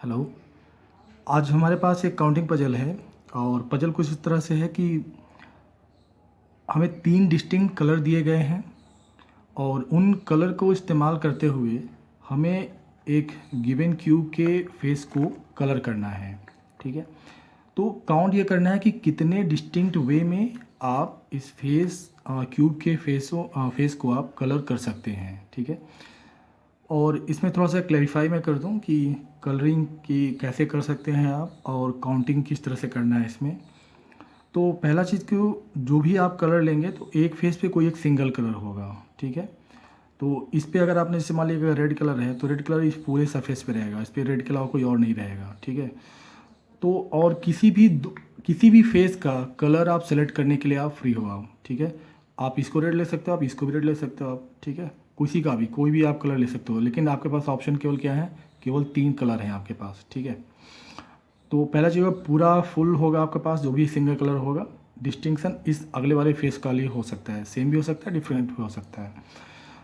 Hello. आज हमारे पास एक काउंटिंग पजल है और पजल कुछ इस तरह से है कि हमें 3 डिस्टिंक्ट कलर दिए गए हैं और उन कलर को इस्तेमाल करते हुए हमें एक गिवन क्यूब के फेस को कलर करना है। ठीक है, तो काउंट ये करना है कि कितने डिस्टिंक्ट वे में आप इस क्यूब के फेस को आप कलर कर सकते हैं। ठीक है, और इसमें थोड़ा सा क्लैरिफाई मैं कर दूं कि कलरिंग की कैसे कर सकते हैं आप और काउंटिंग किस तरह से करना है इसमें। तो पहला चीज़ कि जो भी आप कलर लेंगे तो एक फेस पे कोई एक सिंगल कलर होगा। ठीक है, तो इस पे अगर आपने जैसे मान लीजिए अगर रेड कलर है तो रेड कलर इस पूरे सरफेस पे रहेगा, इस पे रेड के अलावा कोई और नहीं रहेगा। ठीक है, तो और किसी भी फेस का कलर आप सेलेक्ट करने के लिए आप फ्री हो आप। ठीक है, आप इसको रेड ले सकते हो, आप इसको भी रेड ले सकते हो आप। ठीक है, किसी का भी कोई भी आप कलर ले सकते हो, लेकिन आपके पास ऑप्शन केवल क्या है, केवल 3 कलर हैं आपके पास। ठीक है, तो पहला चीज़ पूरा फुल होगा आपके पास, जो भी सिंगल कलर होगा। डिस्टिंक्शन इस अगले वाले फेस का लिए हो सकता है, सेम भी हो सकता है, डिफरेंट भी हो सकता है।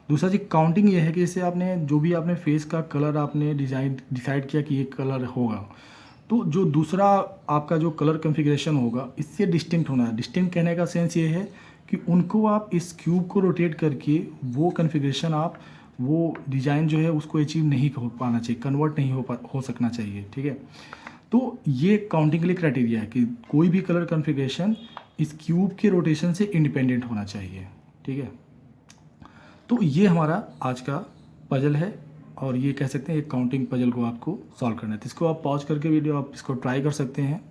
दूसरा चीज़ काउंटिंग ये है कि जैसे आपने जो भी आपने फेस का कलर आपने डिसाइड किया कि ये कलर होगा, तो जो दूसरा आपका जो कलर कन्फिग्रेशन होगा इससे डिस्टिंक्ट होना है। डिस्टिंक्ट कहने का सेंस ये है कि उनको आप इस क्यूब को रोटेट करके वो कन्फिग्रेशन आप वो डिज़ाइन जो है उसको अचीव नहीं हो पाना चाहिए, कन्वर्ट नहीं हो सकना चाहिए। ठीक है, तो ये काउंटिंग के लिए क्राइटेरिया है कि कोई भी कलर कन्फिग्रेशन इस क्यूब के रोटेशन से इंडिपेंडेंट होना चाहिए। ठीक है, तो ये हमारा आज का पजल है और ये कह सकते हैं एक काउंटिंग पजल को आपको सॉल्व करना है। तो इसको आप पॉज करके वीडियो आप इसको ट्राई कर सकते हैं,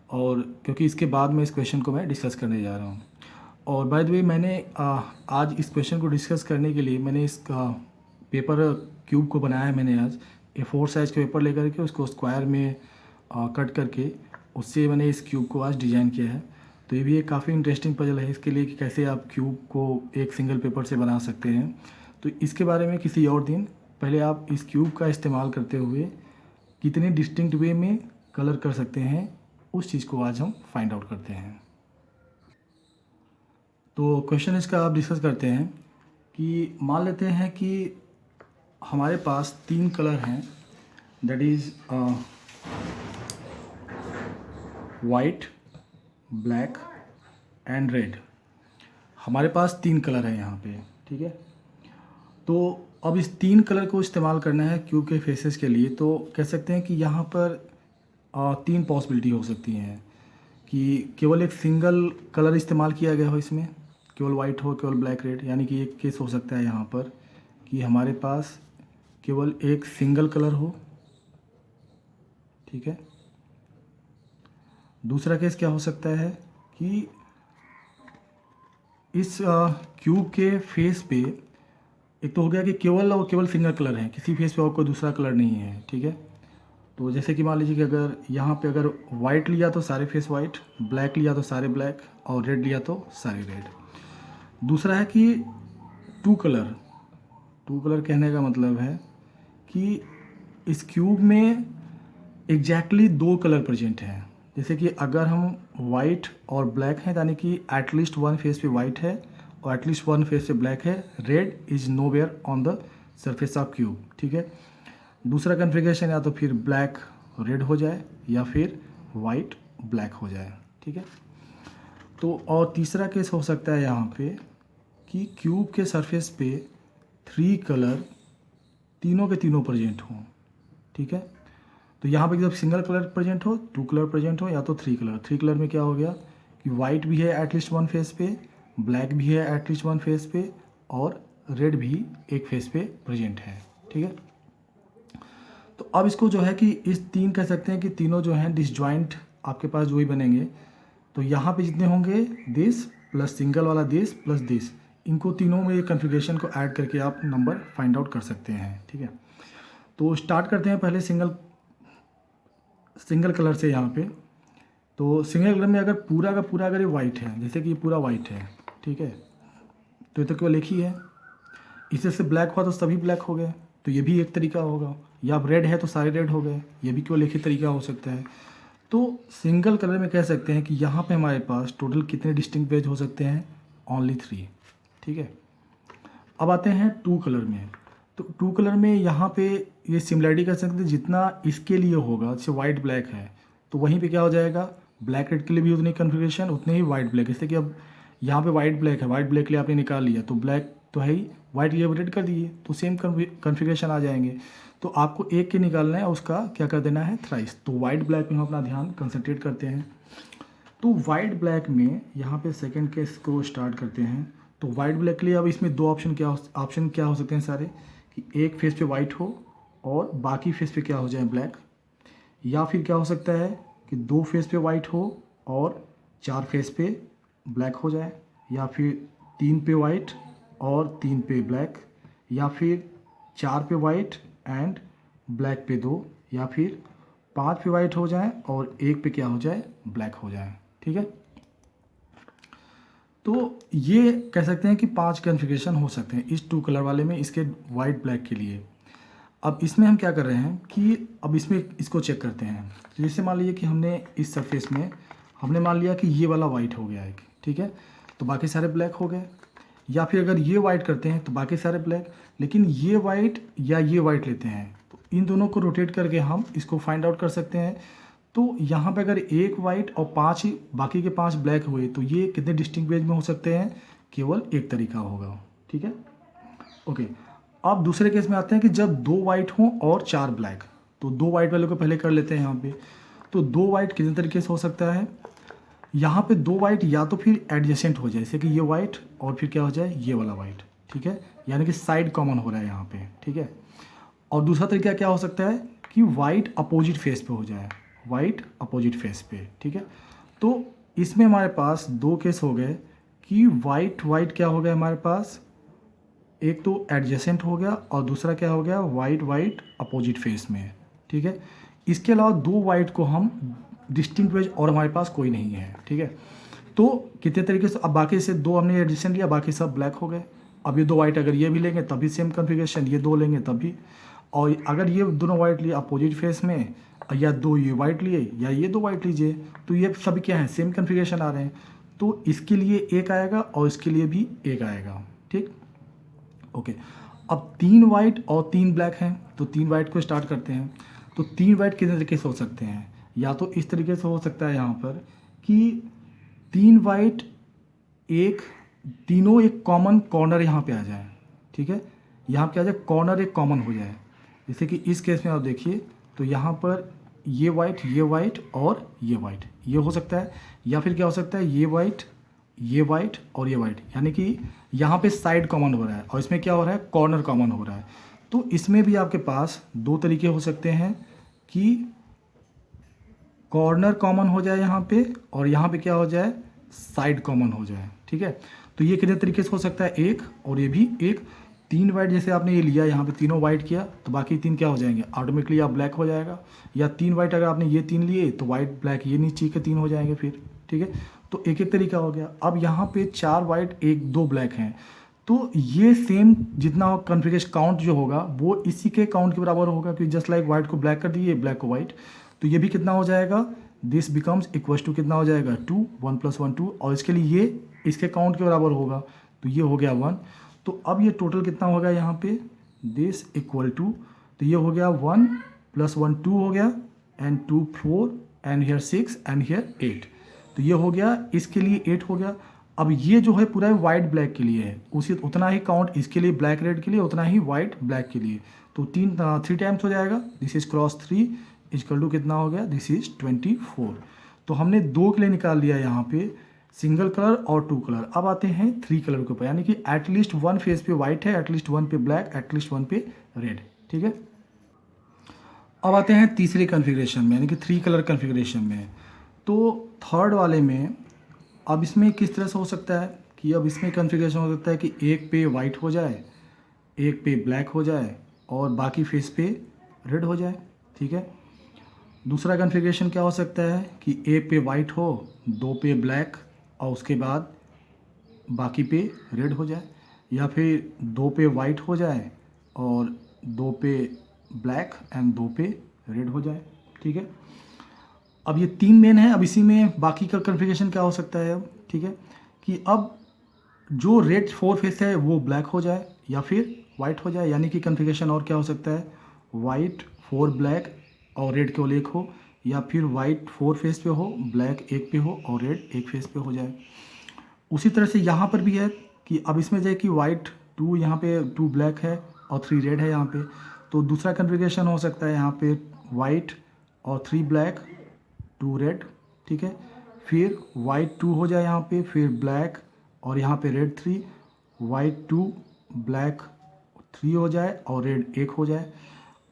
और क्योंकि इसके बाद में इस क्वेश्चन को मैं डिस्कस करने जा रहा हूँ। और बाय द वे मैंने आज इस क्वेश्चन को डिस्कस करने के लिए मैंने इस पेपर क्यूब को बनाया है। मैंने आज A4 साइज़ का पेपर लेकर के उसको स्क्वायर में कट करके उससे मैंने इस क्यूब को आज डिज़ाइन किया है। तो ये भी एक काफ़ी इंटरेस्टिंग पजल है इसके लिए कि कैसे आप क्यूब को एक सिंगल पेपर से बना सकते हैं। तो इसके बारे में किसी और दिन, पहले आप इस क्यूब का इस्तेमाल करते हुए कितने डिस्टिंक्ट वे में कलर कर सकते हैं उस चीज़ को आज हम फाइंड आउट करते हैं। तो क्वेश्चन इसका आप डिस्कस करते हैं कि मान लेते हैं कि हमारे पास 3 कलर हैं, that is white, black and red. हमारे पास 3 कलर है यहाँ पे। ठीक है, तो अब इस 3 कलर को इस्तेमाल करना है क्यूब के फेसेस के लिए। तो कह सकते हैं कि यहाँ पर 3 पॉसिबिलिटी हो सकती हैं कि केवल एक सिंगल कलर इस्तेमाल किया गया हो, इसमें केवल वाइट हो, केवल ब्लैक रेड। यानी कि एक केस हो सकता है यहाँ पर कि हमारे पास केवल एक सिंगल कलर हो। ठीक है, दूसरा केस क्या हो सकता है कि इस क्यूब के फेस पे एक तो हो गया कि केवल और केवल सिंगल कलर है, किसी फेस पे और कोई दूसरा कलर नहीं है। ठीक है, तो जैसे कि मान लीजिए कि अगर यहाँ पे अगर वाइट लिया तो सारे फेस वाइट, ब्लैक लिया तो सारे ब्लैक और रेड लिया तो सारे रेड। दूसरा है कि टू कलर कहने का मतलब है कि इस क्यूब में एग्जैक्टली 2 कलर प्रेजेंट हैं। जैसे कि अगर हम वाइट और ब्लैक हैं, यानी कि एटलीस्ट वन फेस पे वाइट है और एटलीस्ट वन फेस पे ब्लैक है। Red is nowhere on the surface of cube. ठीक है, दूसरा कन्फिग्रेशन या तो फिर ब्लैक रेड हो जाए या फिर वाइट ब्लैक हो जाए। ठीक है, तो और तीसरा केस हो सकता है यहाँ पे कि क्यूब के सरफेस पे 3 कलर तीनों के तीनों प्रेजेंट हों। ठीक है, तो यहाँ पे जब सिंगल कलर प्रेजेंट हो, 2 कलर प्रेजेंट हो, या तो 3 कलर में क्या हो गया कि वाइट भी है एटलीस्ट वन फेस पे, ब्लैक भी है एटलीस्ट वन फेस पे और रेड भी एक फेस पे प्रेजेंट है। ठीक है, तो अब इसको जो है कि इस 3 कह सकते हैं कि तीनों जो हैं डिसजॉइंट आपके पास जो ही बनेंगे। तो यहाँ पे जितने होंगे दिस प्लस सिंगल वाला दिस प्लस दिस, इनको तीनों में कन्फिग्रेशन को ऐड करके आप नंबर फाइंड आउट कर सकते हैं। ठीक है, तो स्टार्ट करते हैं पहले सिंगल कलर से। यहाँ पे तो सिंगल कलर में अगर पूरा का पूरा अगर ये वाइट है, जैसे कि ये पूरा वाइट है, ठीक है, तो ये तो केवल एक ही है। इससे से ब्लैक हुआ तो सभी ब्लैक हो गए, तो ये भी एक तरीका होगा। या अब रेड है तो सारे रेड हो गए, ये भी केवल एक ही तरीका हो सकता है। तो सिंगल कलर में कह सकते हैं कि यहाँ पे हमारे पास टोटल कितने डिस्टिंक्ट वेज हो सकते हैं, ओनली 3। ठीक है, अब आते हैं 2 कलर में। तो टू कलर में यहाँ पे ये सिमिलरिटी कर सकते हैं, जितना इसके लिए होगा, जैसे वाइट ब्लैक है तो वहीं पे क्या हो जाएगा, ब्लैक रेड के लिए भी उतनी कन्फिग्रेशन, उतने ही वाइट ब्लैक। जैसे कि अब यहाँ पे वाइट ब्लैक है, वाइट ब्लैक के लिए आपने निकाल लिया तो ब्लैक तो है ही, वाइट ये रेड कर दिए तो सेम कन्फिग्रेशन आ जाएंगे। तो आपको एक के निकालना है, उसका क्या कर देना है, थ्राइस। तो वाइट ब्लैक में हम अपना ध्यान कंसंट्रेट करते हैं। तो वाइट ब्लैक में यहाँ पे सेकंड केस को स्टार्ट करते हैं। तो वाइट ब्लैक के लिए अब इसमें दो ऑप्शन क्या हो सकते हैं सारे, कि एक फेस पे वाइट हो और बाकी फेस पे क्या हो जाए, ब्लैक। या फिर क्या हो सकता है कि दो फेस पे वाइट हो और चार फेस पे ब्लैक हो जाए। या फिर तीन पे वाइट और तीन पे ब्लैक। या फिर चार पे वाइट एंड ब्लैक पे दो। या फिर पांच पे वाइट हो जाए और एक पे क्या हो जाए, ब्लैक हो जाए। ठीक है, तो ये कह सकते हैं कि पांच कन्फिग्रेशन हो सकते हैं इस टू कलर वाले में, इसके वाइट ब्लैक के लिए। अब इसमें हम क्या कर रहे हैं कि अब इसमें इसको चेक करते हैं। तो जैसे मान लीजिए कि हमने इस सरफेस में हमने मान लिया कि ये वाला वाइट हो गया एक, ठीक है, तो बाकी सारे ब्लैक हो गए। या फिर अगर ये वाइट करते हैं तो बाकी सारे ब्लैक। लेकिन ये वाइट या ये वाइट लेते हैं तो इन दोनों को रोटेट करके हम इसको फाइंड आउट कर सकते हैं। तो यहाँ पे अगर एक वाइट और पांच ही बाकी के पांच ब्लैक हुए तो ये कितने डिस्टिंक्ट वेज में हो सकते हैं, केवल एक तरीका होगा। ठीक है, ओके। अब दूसरे केस में आते हैं कि जब दो वाइट हों और चार ब्लैक। तो दो वाइट वाले को पहले कर लेते हैं यहाँ पे। तो दो वाइट कितने तरीके से हो सकता है, यहाँ पे दो वाइट या तो फिर एडजेसेंट हो जाए, जैसे कि ये वाइट और फिर क्या हो जाए, ये वाला वाइट। ठीक है, यानी कि साइड कॉमन हो रहा है यहाँ पे। ठीक है, और दूसरा तरीका क्या हो सकता है कि वाइट अपोजिट फेस पे हो जाए, वाइट अपोजिट फेस पे। ठीक है, तो इसमें हमारे पास दो केस हो गए कि वाइट वाइट क्या हो गया हमारे पास, एक तो एडजेसेंट हो गया और दूसरा क्या हो गया, वाइट वाइट अपोजिट फेस में। ठीक है, इसके अलावा दो वाइट को हम डिस्टिंक्ट वेज और हमारे पास कोई नहीं है। ठीक है, तो कितने तरीके से, अब बाकी से दो हमने एडजेसेंट लिया, बाकी सब ब्लैक हो गए। अब ये दो वाइट अगर ये भी लेंगे तभी सेम कन्फिग्रेशन, ये दो लेंगे तभी। और अगर ये दोनों वाइट लिए अपोजिट फेस में, या दो ये वाइट लिए या ये दो वाइट लीजिए, तो ये सभी क्या है, सेम कन्फिग्रेशन आ रहे हैं। तो इसके लिए एक आएगा और इसके लिए भी एक आएगा। ठीक, ओके। अब तीन वाइट और तीन ब्लैक हैं, तो तीन वाइट को स्टार्ट करते हैं। तो तीन वाइट कितने तरीके से हो सकते हैं, या तो इस तरीके से हो सकता है यहाँ पर कि तीन वाइट एक, तीनों एक कॉमन कॉर्नर यहाँ पे आ जाए। ठीक है, यहाँ पे आ जाए कॉर्नर, एक कॉमन हो जाए। जैसे कि इस केस में आप देखिए तो यहाँ पर ये वाइट और ये वाइट, ये हो सकता है। या फिर क्या हो सकता है, ये वाइट और ये वाइट, यानी कि यहाँ पे साइड कॉमन हो रहा है और इसमें क्या हो रहा है, कॉर्नर कॉमन हो रहा है। तो इसमें भी आपके पास दो तरीके हो सकते हैं कि कॉर्नर कॉमन हो जाए यहाँ पे और यहाँ पे क्या हो जाए, साइड कॉमन हो जाए। ठीक है, तो ये कितने तरीके से हो सकता है, एक और ये भी एक। तीन वाइट जैसे आपने ये लिया, यहाँ पे तीनों वाइट किया तो बाकी तीन क्या हो जाएंगे, ऑटोमेटिकली आप ब्लैक हो जाएगा। या तीन वाइट अगर आपने ये तीन लिए तो वाइट ब्लैक ये नीचे के तीन हो जाएंगे फिर। ठीक है, तो एक एक तरीका हो गया। अब यहाँ पे चार वाइट एक दो ब्लैक हैं, तो ये सेम जितना कन्फिग्रेशन काउंट जो होगा वो इसी के काउंट के बराबर होगा, क्योंकि जस्ट लाइक वाइट को ब्लैक कर दिए, ब्लैक को वाइट, तो ये भी कितना हो जाएगा, दिस बिकम्स इक्वल्स टू कितना हो जाएगा, 2, 1 + 1 2, और इसके लिए ये इसके काउंट के बराबर होगा, तो ये हो गया 1। तो अब ये टोटल कितना हो गया यहाँ पे, दिस इक्वल टू, तो ये हो गया 1 + 1 2 हो गया, and 2 4, and here 6 and here 8। तो ये हो गया, इसके लिए 8 हो गया। अब ये जो है पूरा वाइट ब्लैक के लिए है, उसी उतना ही काउंट इसके लिए, ब्लैक रेड के लिए उतना ही वाइट ब्लैक के लिए। तो 3 टाइम्स हो जाएगा, this is cross 3 equal to कितना हो गया, दिस इज 24। तो हमने दो के लिए निकाल लिया यहाँ पे, सिंगल कलर और टू कलर। अब आते हैं थ्री कलर के ऊपर, यानी कि एटलीस्ट वन फेस पे वाइट है, एटलीस्ट वन पे ब्लैक, एटलीस्ट वन पे रेड। ठीक है, अब आते हैं तीसरे कन्फिग्रेशन में, यानी कि थ्री कलर कन्फिग्रेशन में। तो थर्ड वाले में अब इसमें किस तरह से हो सकता है कि अब इसमें कन्फिग्रेशन हो सकता है कि एक पे वाइट हो जाए, एक पे ब्लैक हो जाए और बाकी फेस पे रेड हो जाए। ठीक है, दूसरा कन्फिग्रेशन क्या हो सकता है कि एक पे वाइट हो, दो पे ब्लैक और उसके बाद बाकी पे रेड हो जाए। या फिर दो पे वाइट हो जाए और दो पे ब्लैक एंड दो पे रेड हो जाए। ठीक है, अब ये तीन मेन है। अब इसी में बाकी का कन्फिग्रेशन क्या हो सकता है अब, ठीक है, कि अब जो रेड फोर फेस है वो ब्लैक हो जाए या फिर वाइट हो जाए, यानी कि कन्फिगरेशन और क्या हो सकता है, वाइट 4 ब्लैक और रेड केवल एक हो, या फिर वाइट 4 फेस पे हो, ब्लैक एक पे हो और रेड एक फेस पे हो जाए। उसी तरह से यहाँ पर भी है कि अब इसमें जाए कि वाइट 2 यहाँ पे 2 ब्लैक है और 3 रेड है यहाँ पे, तो दूसरा कन्फिगरेशन हो सकता है यहाँ पे वाइट और 3 ब्लैक 2 रेड, ठीक है। फिर वाइट 2 हो जाए यहाँ पे, फिर ब्लैक और यहाँ पे रेड 3, वाइट 2 ब्लैक 3 हो जाए और रेड 1 हो जाए।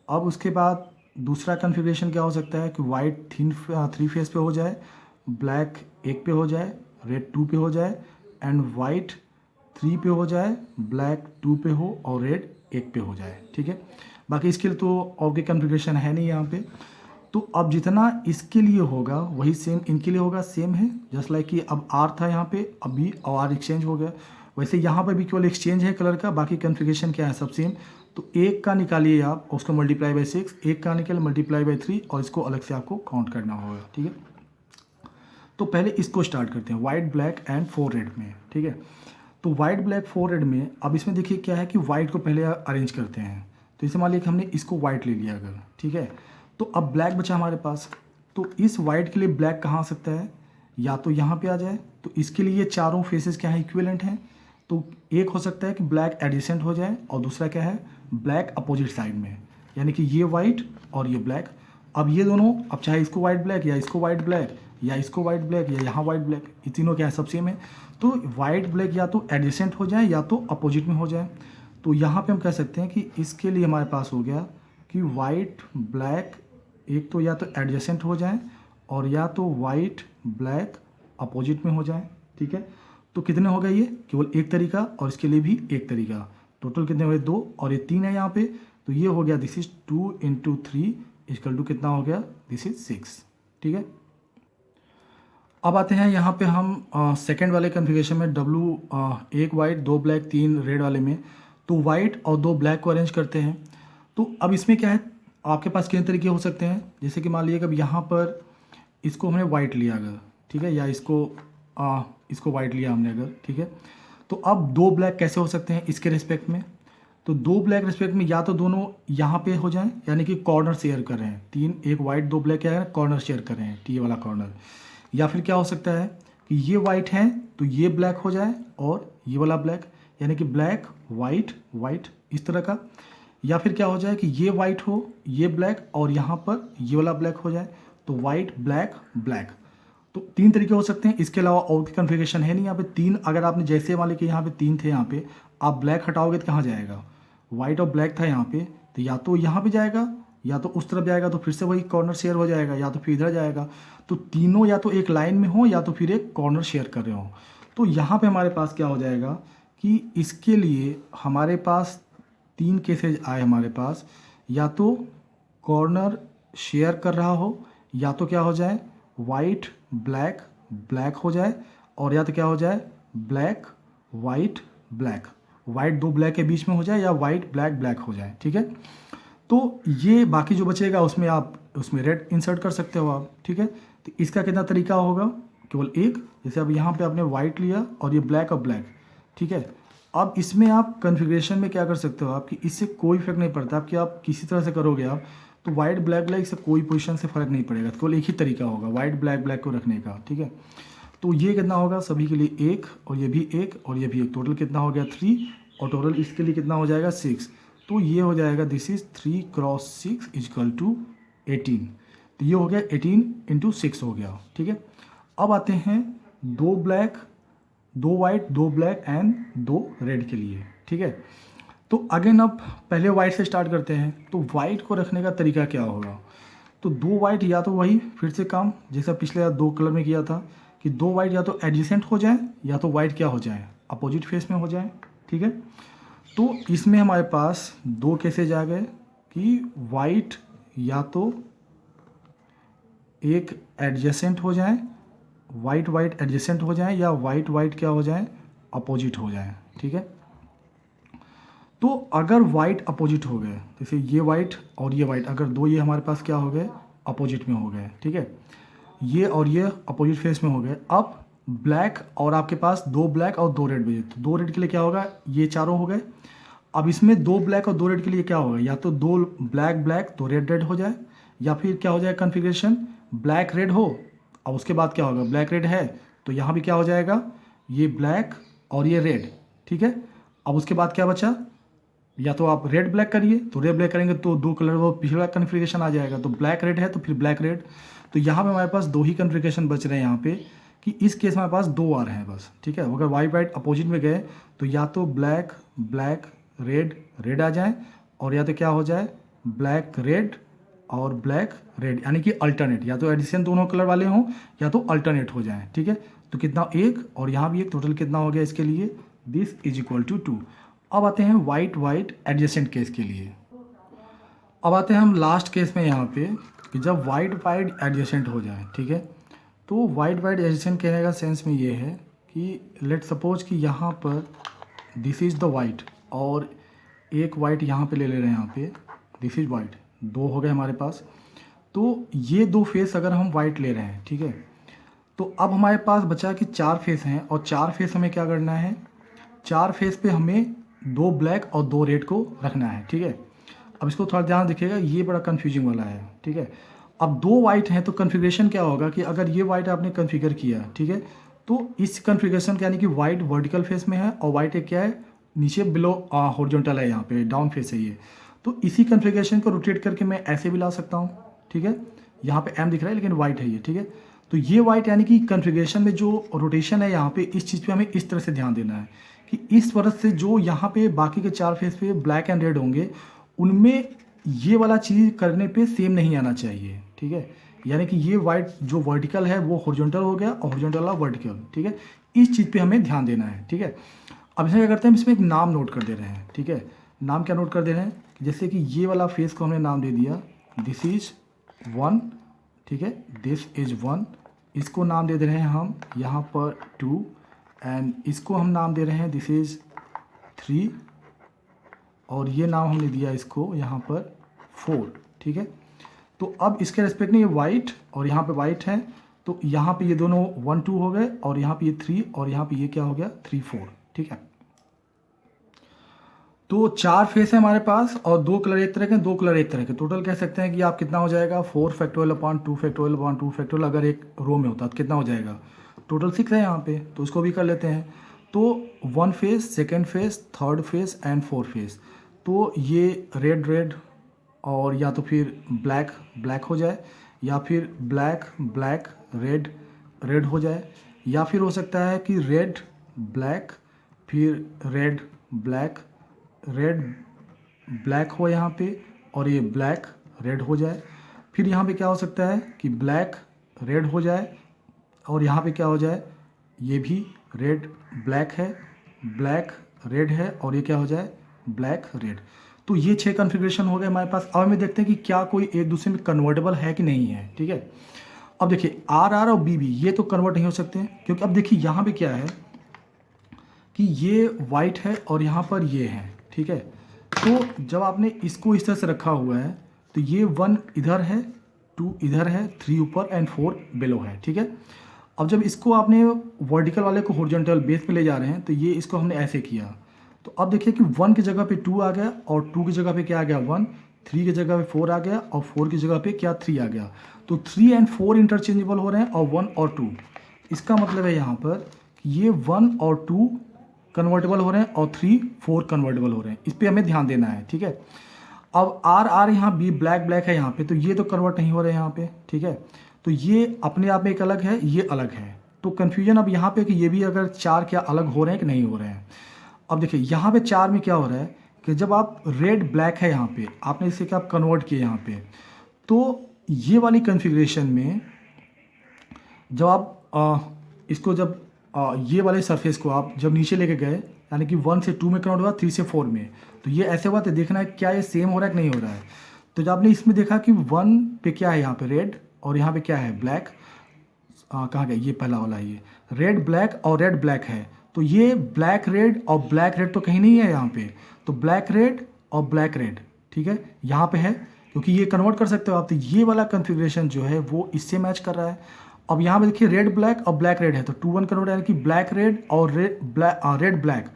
अब उसके बाद दूसरा कन्फिग्रेशन क्या हो सकता है कि वाइट 3 फेस पे हो जाए, ब्लैक 1 पे हो जाए, रेड 2 पे हो जाए, एंड वाइट 3 पे हो जाए, ब्लैक 2 पे हो और रेड 1 पे हो जाए, ठीक है। बाकी इसके लिए तो और कोई कन्फिग्रेशन है नहीं यहाँ पे। तो अब जितना इसके लिए होगा वही सेम इनके लिए होगा, सेम है। जस्ट लाइक कि अब आर था यहाँ पे, अभी और आर एक्सचेंज हो गया, वैसे यहाँ पर भी केवल एक्सचेंज है कलर का, बाकी कन्फिग्रेशन क्या है सब सेम। तो एक का निकालिए आप, उसको मल्टीप्लाई बाई 6, एक का निकाल मल्टीप्लाई बाई 3 और इसको अलग से आपको काउंट करना होगा, ठीक है। तो पहले इसको स्टार्ट करते हैं वाइट ब्लैक एंड 4 रेड में, ठीक है। तो वाइट ब्लैक 4 रेड में अब इसमें देखिए क्या है कि वाइट को पहले अरेंज करते हैं। तो इसे मान लिया कि हमने इसको वाइट ले लिया अगर, ठीक है। तो अब ब्लैक बचा हमारे पास, तो इस वाइट के लिए ब्लैक कहाँ आ सकता है, या तो यहाँ पे आ जाए, तो इसके लिए चारों फेसेस क्या है, इक्विवेलेंट हैं। तो एक हो सकता है कि ब्लैक एडिसेंट हो जाए और दूसरा क्या है, ब्लैक अपोजिट साइड में, यानी कि ये वाइट और ये ब्लैक। अब ये दोनों, अब चाहे इसको वाइट ब्लैक या इसको वाइट ब्लैक या इसको वाइट ब्लैक या यहाँ वाइट ब्लैक, ये तीनों क्या है, सब सेम है। तो वाइट ब्लैक या तो एडिसेंट हो जाए या तो अपोजिट में हो जाए। तो यहाँ पे हम कह सकते हैं कि इसके लिए हमारे पास हो गया कि वाइट ब्लैक एक तो या तो एडजेसेंट हो जाए और या तो वाइट ब्लैक अपोजिट में हो जाए, ठीक है। तो कितने हो गए ये, केवल एक तरीका और इसके लिए भी एक तरीका, टोटल कितने हुए 2 और ये 3 है यहाँ पे। तो ये हो गया दिस इज 2 × 3 इक्वल टू कितना हो गया, दिस इज 6, ठीक है। अब आते हैं यहाँ पे हम सेकेंड वाले कन्फिग्रेशन में एक वाइट 2 ब्लैक 3 रेड वाले में। तो वाइट और 2 ब्लैक को अरेंज करते हैं। तो अब इसमें क्या है, आपके पास कितने तरीके हो सकते हैं, जैसे कि मान लीजिए कि यहाँ पर इसको हमने वाइट लिया अगर, ठीक है, या इसको वाइट लिया हमने अगर, ठीक है। तो अब 2 ब्लैक कैसे हो सकते हैं इसके रिस्पेक्ट में, तो 2 ब्लैक रिस्पेक्ट में या तो दोनों यहाँ पे हो जाएं, यानी कि कॉर्नर शेयर कर रहे हैं, 3 एक वाइट 2 ब्लैक क्या है, कॉर्नर शेयर कर रहे हैं, ये वाला कॉर्नर। या फिर क्या हो सकता है कि ये वाइट है तो ये ब्लैक हो जाए और ये वाला ब्लैक, यानी कि ब्लैक वाइट वाइट इस तरह का। या फिर क्या हो जाए कि ये वाइट हो, ये ब्लैक और यहाँ पर ये वाला ब्लैक हो जाए, तो वाइट ब्लैक ब्लैक। तो 3 तरीके हो सकते हैं, इसके अलावा और कन्फिग्रेशन है नहीं यहाँ पे। 3 अगर आपने जैसे मान लिया कि यहाँ पे 3 थे, यहाँ पे आप ब्लैक हटाओगे तो कहाँ जाएगा, वाइट और ब्लैक था यहाँ पे, तो या तो यहाँ पे जाएगा या तो उस तरफ जाएगा, तो फिर से वही कॉर्नर शेयर हो जाएगा, या तो फिर इधर जाएगा। तो तीनों या तो एक लाइन में हो या तो फिर एक कॉर्नर शेयर कर रहे हो। तो यहाँ पे हमारे पास क्या हो जाएगा कि इसके लिए हमारे पास 3 केसेज आए हमारे पास, या तो कॉर्नर शेयर कर रहा हो, या तो क्या हो जाए वाइट ब्लैक ब्लैक हो जाए, और या तो क्या हो जाए black white black, white 2 black के बीच में हो जाए, या वाइट ब्लैक ब्लैक हो जाए, ठीक है। तो ये बाकी जो बचेगा उसमें आप उसमें रेड इंसर्ट कर सकते हो आप, ठीक है। तो इसका कितना तरीका होगा, केवल एक, जैसे अब यहाँ पे आपने वाइट लिया और ये ब्लैक और ब्लैक, ठीक है। अब इसमें आप कन्फिग्रेशन में क्या कर सकते हो आपकी, इससे कोई फर्क नहीं पड़ता कि आप किसी तरह से करोगे आप, तो वाइट ब्लैक ब्लैक से कोई पोजीशन से फ़र्क नहीं पड़ेगा, केवल एक ही तरीका होगा वाइट ब्लैक ब्लैक को रखने का, ठीक है। तो ये कितना होगा सभी के लिए 1 और ये भी 1 और ये भी 1, टोटल कितना हो गया 3, और टोटल इसके लिए कितना हो जाएगा 6। तो ये हो जाएगा दिस इज 3 × 6 इक्वल टू 18। तो ये हो गया 18 × 6 हो गया, ठीक है। अब आते हैं 2 black 2 white 2 black and 2 red के लिए, ठीक है। तो अगेन अब पहले वाइट से स्टार्ट करते हैं। तो वाइट को रखने का तरीका क्या होगा, तो 2 वाइट या तो वही फिर से काम जैसा पिछले 2 कलर में किया था कि 2 वाइट या तो एडजेसेंट हो जाए या तो वाइट क्या हो जाए अपोजिट फेस में हो जाए, ठीक है। तो इसमें हमारे पास 2 केसेज आ गए कि वाइट या तो एक एडजेसेंट हो जाए, वाइट वाइट एडजेसेंट हो जाए, या वाइट वाइट क्या हो जाए अपोजिट हो जाए, ठीक है। तो अगर वाइट अपोजिट हो गए, जैसे ये वाइट और ये वाइट, अगर 2 ये हमारे पास क्या हो गए अपोजिट में हो गए, ठीक है, ये और ये अपोजिट फेस में हो गए। अब ब्लैक और आपके पास 2 ब्लैक और 2 रेड बचे, तो 2 रेड के लिए क्या होगा, ये चारों हो गए। अब इसमें 2 ब्लैक और 2 रेड के लिए क्या होगा, या तो 2 ब्लैक ब्लैक तो रेड रेड हो जाए, या फिर क्या हो जाए कन्फिग्रेशन ब्लैक रेड हो, और उसके बाद क्या होगा ब्लैक रेड है तो यहाँ भी क्या हो जाएगा ये ब्लैक और ये रेड, ठीक है। अब उसके बाद क्या बचा, या तो आप रेड ब्लैक करिए, तो रेड ब्लैक करेंगे तो 2 कलर वो पिछला कन्फिग्रेशन आ जाएगा, तो ब्लैक रेड है तो फिर ब्लैक रेड। तो यहाँ पे हमारे पास 2 ही कन्फिग्रेशन बच रहे हैं यहाँ पे, कि इस केस में हमारे पास 2 आ रहे हैं बस, ठीक है। अगर वाइट वाइट अपोजिट में गए तो या तो ब्लैक ब्लैक रेड रेड आ जाए, और या तो क्या हो जाए ब्लैक रेड और ब्लैक रेड, यानी कि अल्टरनेट, या तो एडिशन दोनों कलर वाले हों या तो अल्टरनेट हो जाए, ठीक है। तो कितना 1 और यहाँ भी 1, टोटल कितना हो गया इसके लिए, दिस इज इक्वल टू 2। अब आते हैं वाइट वाइट एडजेसेंट केस के लिए। अब आते हैं हम लास्ट केस में यहाँ पे, कि जब वाइट वाइट एडजेसेंट हो जाए, ठीक है। तो वाइट वाइट एडजेसेंट कहने का सेंस में ये है कि लेट सपोज कि यहाँ पर दिस इज़ द वाइट, और एक वाइट यहाँ पे ले ले रहे हैं, यहाँ पे दिस इज़ वाइट, 2 हो गए हमारे पास। तो ये 2 फेस अगर हम वाइट ले रहे हैं, ठीक है, तो अब हमारे पास बचा कि 4 फेस हैं, और 4 फेस हमें क्या करना है, 4 फेस पे हमें 2 ब्लैक और 2 रेड को रखना है, ठीक है। अब इसको थोड़ा ध्यान रखिएगा, ये बड़ा कन्फ्यूजिंग वाला है, ठीक है। अब 2 वाइट हैं तो कन्फिग्रेशन क्या होगा कि अगर ये वाइट आपने कन्फिगर किया, ठीक है, तो इस कन्फिग्रेशन यानी कि वाइट वर्टिकल फेस में है और वाइट एक क्या है नीचे बिलो हॉरिजॉन्टल है, यहाँ पे डाउन फेस है ये। तो इसी कन्फिग्रेशन को रोटेट करके मैं ऐसे भी ला सकता हूँ, ठीक है। यहाँ पे एम दिख रहा है लेकिन वाइट है ये, ठीक है। तो ये वाइट यानी कि कन्फिग्रेशन में जो रोटेशन है यहाँ पे, इस चीज़ पे हमें इस तरह से ध्यान देना है कि इस वजह से जो यहाँ पे बाकी के 4 फेस पे ब्लैक एंड रेड होंगे, उनमें ये वाला चीज़ करने पे सेम नहीं आना चाहिए, ठीक है। यानी कि ये वाइट जो वर्टिकल है वो हॉरिजॉन्टल हो गया और हॉरिजॉन्टल वाला वर्टिकल, ठीक है। इस चीज़ पे हमें ध्यान देना है, ठीक है। अब इसमें क्या करते हैं, इसमें एक नाम नोट कर दे रहे हैं, ठीक है। नाम क्या नोट कर दे रहे हैं, जैसे कि ये वाला फेस को हमने नाम दे दिया दिस इज 1, ठीक है, दिस इज 1। इसको नाम दे दे रहे हैं हम यहाँ पर 2, एंड इसको हम नाम दे रहे हैं दिस इज 3, और ये नाम हमने दिया इसको यहाँ पर 4, ठीक है। तो अब इसके रेस्पेक्ट में ये वाइट और यहाँ पे वाइट है, तो यहाँ पे ये दोनों 1 2 हो गए, और यहाँ पे ये 3, और यहाँ पे ये क्या हो गया 3 4, ठीक है। तो 4 फेस है हमारे पास और 2 कलर एक तरह के, 2 कलर एक तरह के, टोटल कह सकते हैं कि आप कितना हो जाएगा 4 factorial upon 2 factorial upon 2 factorial, अगर एक रो में होता तो कितना हो जाएगा, टोटल 6 है यहाँ पे, तो इसको भी कर लेते हैं। तो 1 face, second face, third phase and 4 face, तो ये रेड रेड और या तो फिर ब्लैक ब्लैक हो जाए, या फिर ब्लैक ब्लैक रेड रेड हो जाए, या फिर हो सकता है कि रेड ब्लैक फिर रेड ब्लैक रेड ब्लैक हो यहाँ पे, और ये ब्लैक रेड हो जाए। फिर यहाँ पे क्या हो सकता है कि ब्लैक रेड हो जाए, और यहाँ पे क्या हो जाए ये भी रेड ब्लैक है, ब्लैक रेड है, और ये क्या हो जाए ब्लैक रेड। तो ये 6 कॉन्फ़िगरेशन हो गए हमारे पास। अब हमें देखते हैं कि क्या कोई एक दूसरे में कन्वर्टेबल है कि नहीं है, ठीक है। अब देखिए आर आर और बी बी ये तो कन्वर्ट नहीं हो सकते हैं, क्योंकि अब देखिए यहाँ पे क्या है कि ये वाइट है और यहाँ पर ये है, ठीक है। तो जब आपने इसको इस तरह से रखा हुआ है तो ये 1 इधर है, 2 इधर है, 3 ऊपर एंड 4 बिलो है, ठीक है। अब जब इसको आपने वर्टिकल वाले को हॉरिजॉन्टल बेस पे ले जा रहे हैं तो ये इसको हमने ऐसे किया, तो अब देखिए कि 1 की जगह पे 2 आ गया, और 2 की जगह पे क्या आ गया 1, 3 की जगह पे 4 आ गया, और 4 की जगह पे क्या 3 आ गया। तो 3 एंड 4 इंटरचेंजेबल हो रहे हैं, और 1 और 2। इसका मतलब है यहाँ पर कि ये 1 और 2 कन्वर्टेबल हो रहे हैं और 3 4 कन्वर्टेबल हो रहे हैं। इस पर हमें ध्यान देना है, ठीक है। अब आर आर यहाँ बी ब्लैक ब्लैक है यहाँ पे, तो ये तो कन्वर्ट नहीं हो रहे हैं यहाँ पे, ठीक है। तो ये अपने आप में एक अलग है, ये अलग है। तो कन्फ्यूजन अब यहाँ पे कि ये भी अगर 4 क्या अलग हो रहे हैं कि नहीं हो रहे हैं। अब देखिए यहाँ पे 4 में क्या हो रहा है कि जब आप रेड ब्लैक है यहाँ पे, आपने इसे क्या कन्वर्ट किया यहाँ पे, तो ये वाली कन्फिग्रेशन में जब आप इसको जब ये वाले सरफेस को आप जब नीचे लेके गए, यानी कि 1 से 2 में कन्वर्ट हुआ, 3 से 4 में, तो ये ऐसे हुआ, तो देखना है क्या ये सेम हो रहा है कि नहीं हो रहा है। तो जब आपने इसमें देखा कि 1 पे क्या है यहाँ पे रेड, और यहाँ पे क्या है ब्लैक, कहाँ गया ये पहला वाला, ये रेड ब्लैक और रेड ब्लैक है, तो ये ब्लैक रेड और ब्लैक रेड तो कहीं नहीं है यहाँ पे, तो ब्लैक रेड और ब्लैक रेड, ठीक है, यहाँ पे है, क्योंकि ये कन्वर्ट कर सकते हो आप। तो ये वाला कन्फिग्रेशन जो है वो इससे मैच कर रहा है। अब यहाँ पे देखिए रेड ब्लैक और ब्लैक रेड है, तो 2 1 कन्वर्ट, यानी कि ब्लैक रेड और red black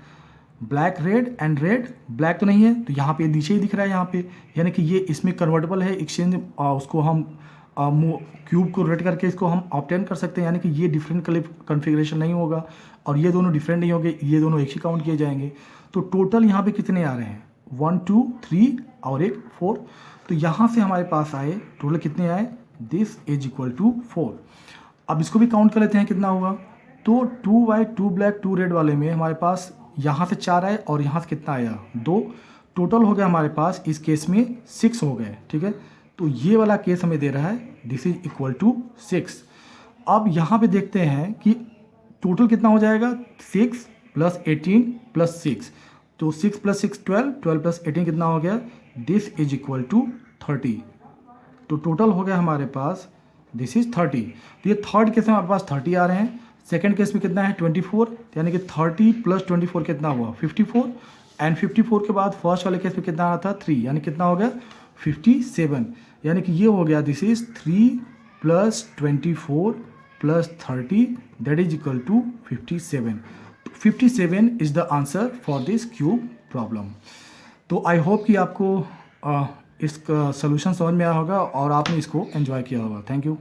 black red and red, black तो नहीं है तो यहाँ पे नीचे ही दिख रहा है यहाँ पे, यानी कि ये इसमें कन्वर्टेबल है, एक्सचेंज उसको हम क्यूब को रोटेट करके इसको हम ऑब्टेन कर सकते हैं, यानी कि ये डिफरेंट कन्फिग्रेशन नहीं होगा और ये दोनों डिफरेंट नहीं होंगे, ये दोनों एक ही काउंट किए जाएंगे। तो टोटल यहाँ पे कितने आ रहे हैं, 1 2 3 और एक 4, तो यहाँ से हमारे पास आए टोटल कितने आए, दिस इज इक्वल टू 4। अब इसको भी काउंट कर लेते हैं कितना होगा, तो 2 वाइट 2 ब्लैक 2 रेड वाले में हमारे पास यहाँ से 4 आए और यहाँ से कितना आया 2, टोटल हो गया हमारे पास इस केस में 6 हो गए, ठीक है। तो ये वाला केस हमें दे रहा है दिस इज इक्वल टू 6। अब यहाँ पे देखते हैं कि टोटल कितना हो जाएगा, 6 + 18 + 6, तो 6 + 6 12, 12 + 18 कितना हो गया, दिस इज इक्वल टू 30। तो टोटल हो गया हमारे पास दिस इज 30। तो ये थर्ड केस में हमारे पास 30 आ रहे हैं। सेकंड केस में कितना है 24, यानी कि 30 + 24 कितना हुआ 54, एंड 54 के बाद फर्स्ट वाले केस में कितना आ रहा था 3, यानी कितना हो गया 57, यानी कि ये हो गया this is 3 + 24 + 30 that is equal to 57। 57 is the answer for this cube problem. तो आई होप कि आपको इसका सोल्यूशन समझ में आया होगा और आपने इसको एंजॉय किया होगा। Thank you.